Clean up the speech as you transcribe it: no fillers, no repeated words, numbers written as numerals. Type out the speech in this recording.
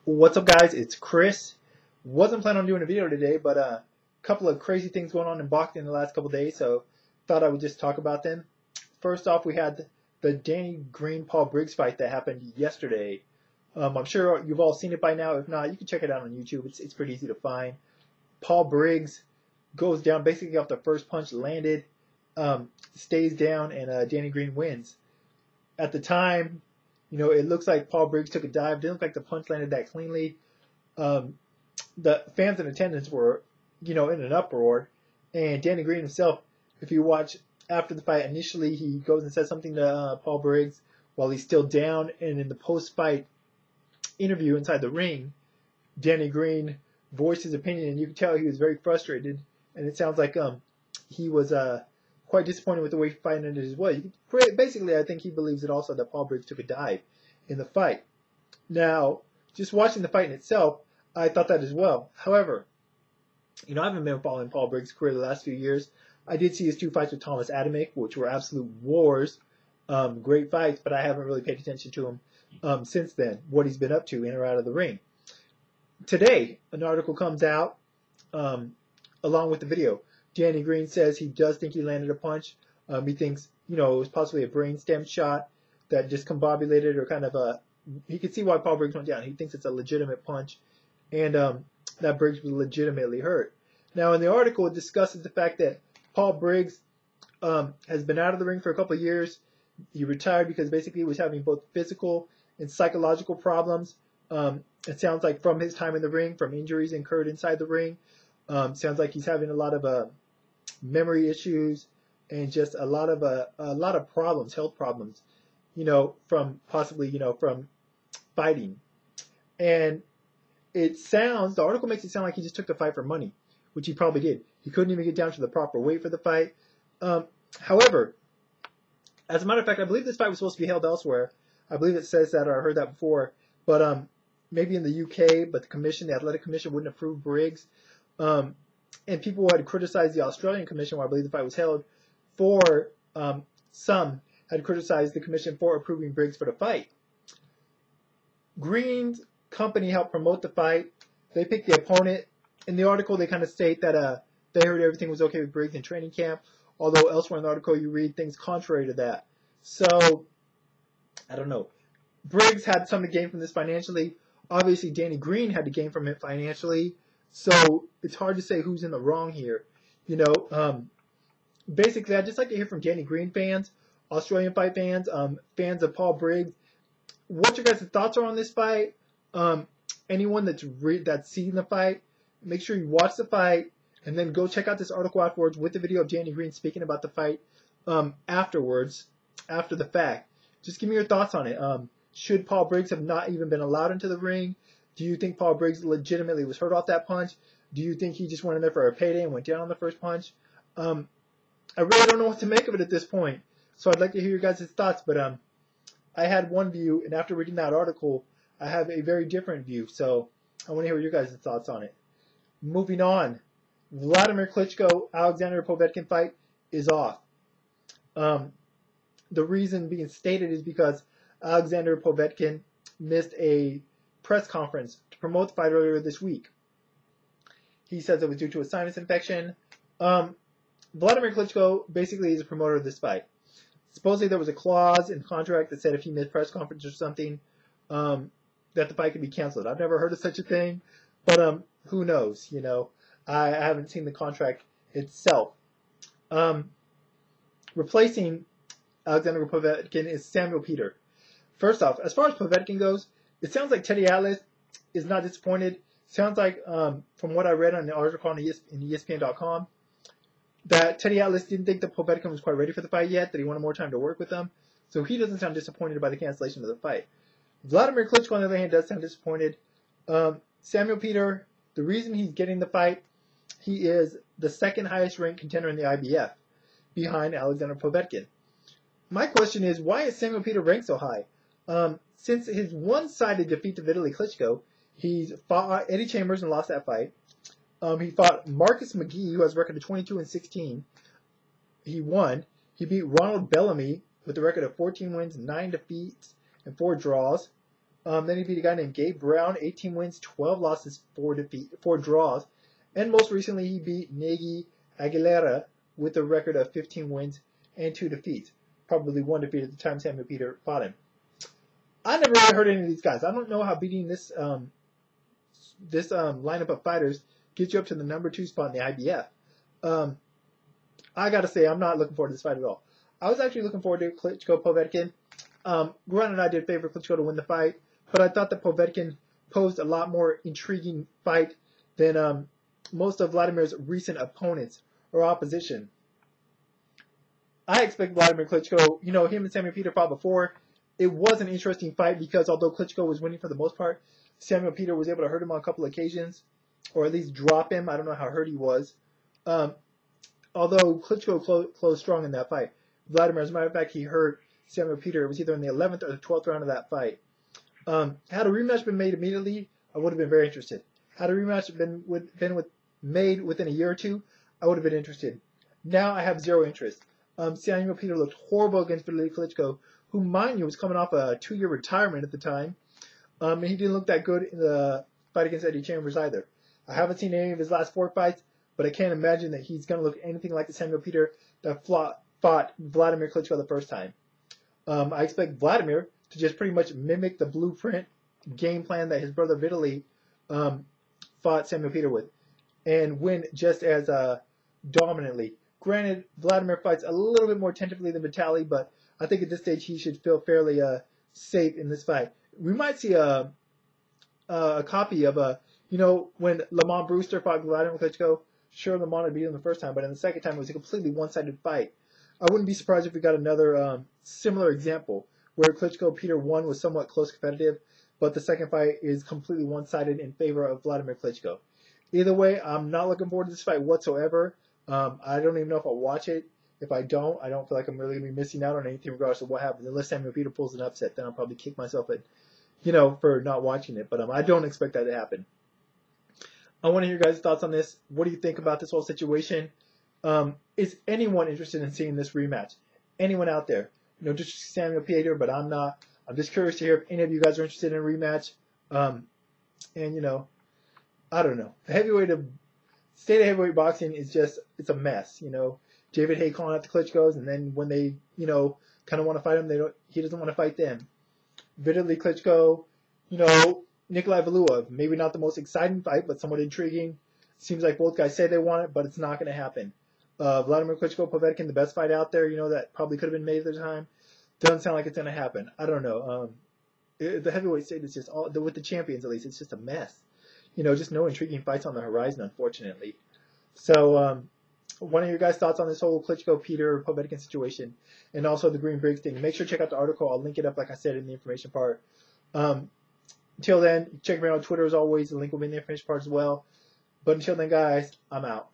What's up, guys? It's Chris. Wasn't planning on doing a video today, but a couple of crazy things going on in boxing in the last couple of days, so thought I would just talk about them. First off, we had the Danny Green-Paul Briggs fight that happened yesterday. I'm sure you've all seen it by now. If not, you can check it out on YouTube. It's pretty easy to find. Paul Briggs goes down basically off the first punch landed, stays down, and Danny Green wins. At the time, it looks like Paul Briggs took a dive. Didn't look like the punch landed that cleanly. The fans in attendance were, in an uproar. And Danny Green himself, if you watch after the fight, initially he goes and says something to Paul Briggs while he's still down. And in the post-fight interview inside the ring, Danny Green voiced his opinion, and you can tell he was very frustrated. And it sounds like he was quite disappointed with the way he fight ended as well. Basically, I think he believes it also that Paul Briggs took a dive in the fight. Now, just watching the fight in itself, I thought that as well. However, I haven't been following Paul Briggs' career the last few years. I did see his two fights with Thomas Adamick, which were absolute wars, great fights, but I haven't really paid attention to him since then, what he's been up to in or out of the ring. Today, an article comes out along with the video. Danny Green says he does think he landed a punch. He thinks, it was possibly a brainstem shot that discombobulated or kind of he could see why Paul Briggs went down. He thinks it's a legitimate punch, and that Briggs was legitimately hurt. Now, in the article, it discusses the fact that Paul Briggs has been out of the ring for a couple of years. He retired because basically he was having both physical and psychological problems. It sounds like from his time in the ring, from injuries incurred inside the ring. Sounds like he's having a lot of memory issues and just a lot of problems, health problems, from possibly, from fighting. And the article makes it sound like he just took the fight for money, which he probably did. He couldn't even get down to the proper weight for the fight. However, as a matter of fact, I believe this fight was supposed to be held elsewhere. I believe it says that, or I heard that before, but maybe in the UK, but the athletic commission wouldn't approve Briggs. And people had criticized the Australian commission where I believe the fight was held some had criticized the commission for approving Briggs for the fight. Green's company helped promote the fight. They picked the opponent. In the article, they kind of state that they heard everything was okay with Briggs in training camp, although elsewhere in the article you read things contrary to that. So, I don't know. Briggs had something to gain from this financially. Obviously, Danny Green had to gain from it financially. So, it's hard to say who's in the wrong here. Basically, I'd just like to hear from Danny Green fans, Australian fight fans, fans of Paul Briggs, what your guys' thoughts are on this fight. Anyone that's seen the fight, make sure you watch the fight, and then go check out this article afterwards with the video of Danny Green speaking about the fight afterwards, after the fact. Just give me your thoughts on it. Should Paul Briggs have not even been allowed into the ring? Do you think Paul Briggs legitimately was hurt off that punch? Do you think he just went in there for a payday and went down on the first punch? I really don't know what to make of it at this point. So I'd like to hear your guys' thoughts. But I had one view, and after reading that article, I have a very different view. So I want to hear your guys' thoughts on it. Moving on. Wladimir Klitschko, Alexander Povetkin fight is off. The reason being stated is because Alexander Povetkin missed a press conference to promote the fight earlier this week. He says it was due to a sinus infection. Wladimir Klitschko basically is a promoter of this fight. Supposedly there was a clause in the contract that said if he missed press conference or something, that the fight could be canceled. I've never heard of such a thing, but who knows? I haven't seen the contract itself. Replacing Alexander Povetkin is Samuel Peter. First off, as far as Povetkin goes, it sounds like Teddy Atlas is not disappointed. Sounds like, from what I read on the article in ESPN.com, that Teddy Atlas didn't think that Povetkin was quite ready for the fight yet, that he wanted more time to work with him. So he doesn't sound disappointed by the cancellation of the fight. Wladimir Klitschko, on the other hand, does sound disappointed. Samuel Peter, the reason he's getting the fight, he is the second highest ranked contender in the IBF, behind Alexander Povetkin. My question is, why is Samuel Peter ranked so high? Since his one-sided defeat to Vitaly Klitschko, he's fought Eddie Chambers and lost that fight. He fought Marcus McGee, who has a record of 22-16. He won. He beat Ronald Bellamy with a record of 14 wins, 9 defeats, and 4 draws. Then he beat a guy named Gabe Brown, 18 wins, 12 losses, 4 draws. And most recently, he beat Nagy Aguilera with a record of 15 wins and 2 defeats. Probably 1 defeat at the time Samuel Peter fought him. I never really heard any of these guys. I don't know how beating this lineup of fighters gets you up to the number 2 spot in the IBF. I gotta say, I'm not looking forward to this fight at all. I was actually looking forward to Klitschko Povetkin. Grant and I did favor Klitschko to win the fight, but I thought that Povetkin posed a lot more intriguing fight than most of Vladimir's recent opponents or opposition. I expect Wladimir Klitschko, him and Samuel Peter fought before. It was an interesting fight because although Klitschko was winning for the most part, Samuel Peter was able to hurt him on a couple occasions, or at least drop him. I don't know how hurt he was. Although Klitschko closed strong in that fight. Wladimir, as a matter of fact, he hurt Samuel Peter. It was either in the 11th or the 12th round of that fight. Had a rematch been made immediately, I would have been very interested. Had a rematch been made within a year or two, I would have been interested. Now I have zero interest. Samuel Peter looked horrible against Wladimir Klitschko, who, mind you, was coming off a 2-year retirement at the time. And he didn't look that good in the fight against Eddie Chambers either. I haven't seen any of his last 4 fights, but I can't imagine that he's going to look anything like the Samuel Peter that fought Wladimir Klitschko the first time. I expect Wladimir to just pretty much mimic the blueprint game plan that his brother Vitaly fought Samuel Peter with and win just as dominantly. Granted, Wladimir fights a little bit more tentatively than Vitaly, but I think at this stage he should feel fairly safe in this fight. We might see a copy of when Lamont Brewster fought Wladimir Klitschko. Sure, Lamont had beat him the first time, but in the second time it was a completely one-sided fight. I wouldn't be surprised if we got another similar example where Klitschko Peter 1 was somewhat close competitive, but the second fight is completely one-sided in favor of Wladimir Klitschko. Either way, I'm not looking forward to this fight whatsoever. I don't even know if I'll watch it. If I don't feel like I'm really going to be missing out on anything regardless of what happens. Unless Samuel Peter pulls an upset, then I'll probably kick myself for not watching it. But I don't expect that to happen. I want to hear your guys' thoughts on this. What do you think about this whole situation? Is anyone interested in seeing this rematch? Anyone out there? Just Samuel Peter, but I'm not. I'm just curious to hear if any of you guys are interested in a rematch. I don't know. The state of heavyweight boxing is it's a mess. David Haye calling out the Klitschkos, and then when they, kind of want to fight him, he doesn't want to fight them. Vitaly Klitschko, Nikolai Valuev, maybe not the most exciting fight, but somewhat intriguing. Seems like both guys say they want it, but it's not going to happen. Wladimir Klitschko, Povetkin, the best fight out there, that probably could have been made at the time. Doesn't sound like it's going to happen. I don't know. The heavyweight state is just with the champions at least, it's just a mess. Just no intriguing fights on the horizon, unfortunately. So, one of your guys' thoughts on this whole Klitschko, Peter, Povetkin situation, and also the Green Briggs thing. Make sure to check out the article. I'll link it up, like I said, in the information part. Until then, check me out on Twitter as always. The link will be in the information part as well. But until then, guys, I'm out.